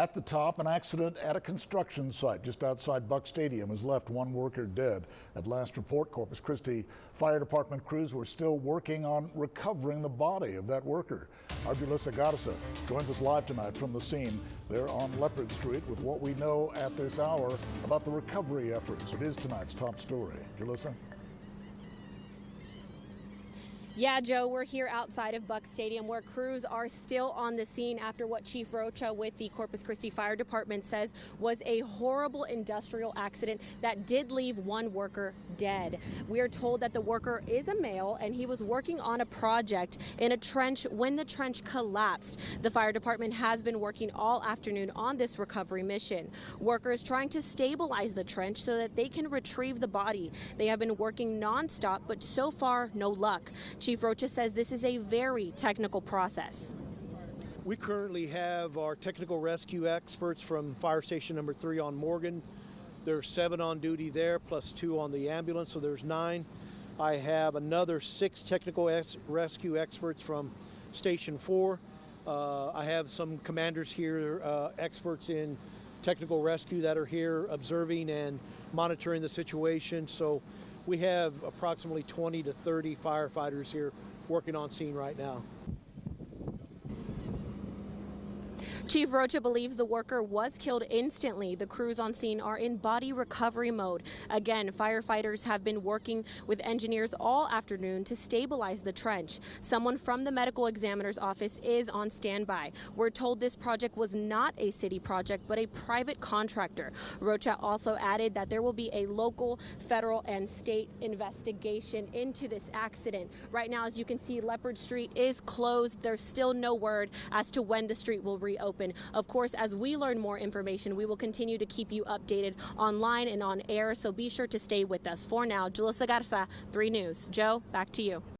At the top, an accident at a construction site just outside Buc Stadium has left one worker dead. At last report, Corpus Christi Fire Department crews were still working on recovering the body of that worker. Our Julissa Garza joins us live tonight from the scene there on Leopard Street with what we know at this hour about the recovery efforts. It is tonight's top story. Julissa? Yeah, Joe, we're here outside of Buc Stadium where crews are still on the scene after what Chief Rocha with the Corpus Christi Fire Department says was a horrible industrial accident that did leave one worker dead. We are told that the worker is a male and he was working on a project in a trench when the trench collapsed. The fire department has been working all afternoon on this recovery mission. Workers trying to stabilize the trench so that they can retrieve the body. They have been working nonstop, but so far, no luck. Chief Rocha says this is a very technical process. We currently have our technical rescue experts from Fire Station number 3 on Morgan. There's 7 on duty there, plus 2 on the ambulance, so there's 9. I have another 6 technical rescue experts from Station 4. I have some commanders here, experts in technical rescue that are here observing and monitoring the situation. So we have approximately 20 to 30 firefighters here working on scene right now. Chief Rocha believes the worker was killed instantly. The crews on scene are in body recovery mode. Again, firefighters have been working with engineers all afternoon to stabilize the trench. Someone from the medical examiner's office is on standby. We're told this project was not a city project, but a private contractor. Rocha also added that there will be a local, federal, and state investigation into this accident. Right now, as you can see, Leopard Street is closed. There's still no word as to when the street will reopen. Of course, as we learn more information, we will continue to keep you updated online and on air, so be sure to stay with us. For now, Julissa Garza, 3 News. Joe, back to you.